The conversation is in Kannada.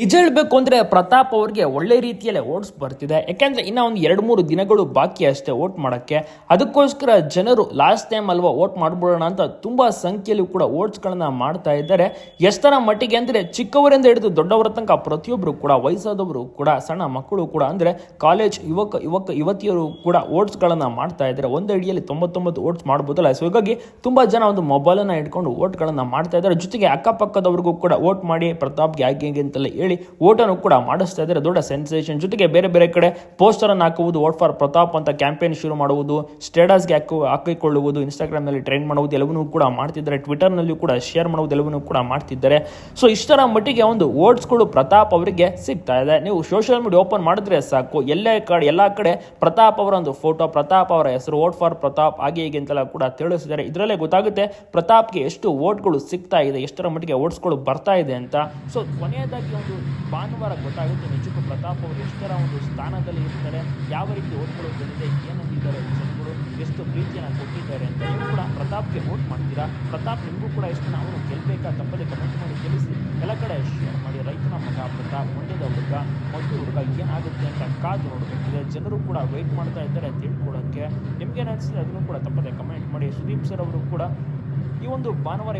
ನಿಜ ಹೇಳಬೇಕು ಅಂದರೆ ಪ್ರತಾಪ್ ಅವ್ರಿಗೆ ಒಳ್ಳೆ ರೀತಿಯಲ್ಲೇ ಓಟ್ಸ್ ಬರ್ತಿದೆ. ಯಾಕೆಂದರೆ ಇನ್ನೂ ಒಂದು 2-3 ದಿನಗಳು ಬಾಕಿ ಅಷ್ಟೇ ಓಟ್ ಮಾಡೋಕ್ಕೆ. ಅದಕ್ಕೋಸ್ಕರ ಜನರು ಲಾಸ್ಟ್ ಟೈಮ್ ಅಲ್ವಾ ಓಟ್ ಮಾಡಿಬಿಡೋಣ ಅಂತ ತುಂಬ ಸಂಖ್ಯೆಯಲ್ಲಿ ಕೂಡ ಓಟ್ಸ್ಗಳನ್ನು ಮಾಡ್ತಾ ಇದ್ದಾರೆ. ಎಷ್ಟರ ಮಟ್ಟಿಗೆ ಅಂದರೆ ಚಿಕ್ಕವರಿಂದ ಹಿಡಿದು ದೊಡ್ಡವರ ತನಕ ಪ್ರತಿಯೊಬ್ಬರು ಕೂಡ, ವಯಸ್ಸಾದವರು ಕೂಡ, ಸಣ್ಣ ಮಕ್ಕಳು ಕೂಡ, ಅಂದರೆ ಕಾಲೇಜ್ ಯುವತಿಯರು ಕೂಡ ಓಟ್ಸ್ಗಳನ್ನು ಮಾಡ್ತಾ ಇದ್ದಾರೆ. ಒಂದು ಅಡಿಯಲ್ಲಿ 99 ಓಟ್ಸ್ ಮಾಡ್ಬೋದಲ್ಲ. ಸೊ ಹೀಗಾಗಿ ತುಂಬ ಜನ ಒಂದು ಮೊಬೈಲನ್ನು ಇಟ್ಕೊಂಡು ಓಟ್ಗಳನ್ನು ಮಾಡ್ತಾ ಇದ್ದಾರೆ. ಜೊತೆಗೆ ಅಕ್ಕಪಕ್ಕದವ್ರಿಗೂ ಕೂಡ ಓಟ್ ಮಾಡಿ ಪ್ರತಾಪ್ಗೆ ಹೇಗೆ ಅಂತೆಲ್ಲ ಹೇಳಿ ಓಟನ್ನು ಕೂಡ ಮಾಡಿಸ್ತಾ ಇದ್ದಾರೆ. ದೊಡ್ಡ ಸೆನ್ಸೇಷನ್. ಜೊತೆಗೆ ಬೇರೆ ಬೇರೆ ಕಡೆ ಪೋಸ್ಟರ್ ಅನ್ನು ಹಾಕುವುದು, ವೋಟ್ ಫಾರ್ ಪ್ರತಾಪ್ ಅಂತ ಕ್ಯಾಂಪೇನ್ ಶುರು ಮಾಡುವುದು, ಸ್ಟೇಟಸ್ಗೆ ಹಾಕಿಕೊಳ್ಳುವುದು, ಇನ್ಸ್ಟಾಗ್ರಾಮ್ನಲ್ಲಿ ಟ್ರೆಂಡ್ ಮಾಡುವುದು ಎಲ್ಲವನ್ನೂ ಕೂಡ ಮಾಡ್ತಿದ್ದಾರೆ. ಟ್ವಿಟರ್ನಲ್ಲಿ ಕೂಡ ಶೇರ್ ಮಾಡುವುದು ಎಲ್ಲವನ್ನೂ ಕೂಡ ಮಾಡ್ತಿದ್ದಾರೆ. ಸೊ ಇಷ್ಟರ ಮಟ್ಟಿಗೆ ಒಂದು ಓಟ್ಸ್ಗಳು ಪ್ರತಾಪ್ ಅವರಿಗೆ ಸಿಗ್ತಾ ಇದೆ. ನೀವು ಸೋಷಿಯಲ್ ಮೀಡಿಯಾ ಓಪನ್ ಮಾಡಿದ್ರೆ ಸಾಕು, ಎಲ್ಲ ಕಡೆ ಪ್ರತಾಪ್ ಅವರ ಒಂದು ಫೋಟೋ, ಪ್ರತಾಪ್ ಅವರ ಹೆಸರು, ವೋಟ್ ಫಾರ್ ಪ್ರತಾಪ್ ಹಾಗೆ ಹೀಗೆ ಅಂತೆಲ್ಲ ಕೂಡ ತಿಳಿಸಿದ್ದಾರೆ. ಇದರಲ್ಲೇ ಗೊತ್ತಾಗುತ್ತೆ ಪ್ರತಾಪ್ಗೆ ಎಷ್ಟು ಓಟ್ಗಳು ಸಿಗ್ತಾ ಇದೆ, ಎಷ್ಟರ ಮಟ್ಟಿಗೆ ಓಟ್ಸ್ಗಳು ಬರ್ತಾ ಇದೆ ಅಂತ. ಸೊ ಕೊನೆಯದಾಗಿ ಒಂದು ಭಾನುವಾರ ಗೊತ್ತಾಗುತ್ತೆ ನಿಜಕ್ಕೂ ಪ್ರತಾಪ್ ಅವರು ಎಷ್ಟರ ಒಂದು ಸ್ಥಾನದಲ್ಲಿ ಇರ್ತಾರೆ, ಯಾವ ರೀತಿ ಓಟ್ಗಳು ಬಂದಿದೆ, ಏನಂದಿದ್ದಾರೆ ಜನಗಳು, ಎಷ್ಟು ಪ್ರೀತಿಯನ್ನು ಕೊಟ್ಟಿದ್ದಾರೆ ಅಂತ. ನೀವು ಕೂಡ ಪ್ರತಾಪ್ಗೆ ವೋಟ್ ಮಾಡ್ತೀರಾ? ಪ್ರತಾಪ್ ನಿಮಗೂ ಕೂಡ ಎಷ್ಟು ನಾವು ಗೆಲ್ಲಬೇಕಾ? ತಪ್ಪದೆ ಕಮೆಂಟ್ ಮಾಡಿ ತಿಳಿಸಿ. ಎಲ್ಲ ಕಡೆ ಶೇರ್ ಮಾಡಿ. ರೈತನ ಮಗ ಪ್ರತಾಪ್, ಮಂಡ್ಯದ ಹುಡುಗ, ಮದ್ದೂರು ಹುಡುಗ ಏನಾಗುತ್ತೆ ಅಂತ ಕಾದು ನೋಡಬೇಕಿದೆ. ಜನರು ಕೂಡ ವೆಯ್ಟ್ ಮಾಡ್ತಾ ಇದ್ದಾರೆ ತಿಳ್ಕೊಳ್ಳೋಕ್ಕೆ. ನಿಮ್ಗೇನು ಅನಿಸಿದೆ ಅದನ್ನು ಕೂಡ ತಪ್ಪದೆ ಕಮೆಂಟ್ ಮಾಡಿ. ಸುದೀಪ್ ಸರ್ ಅವರು ಕೂಡ ಈ ಒಂದು ಭಾನುವಾರ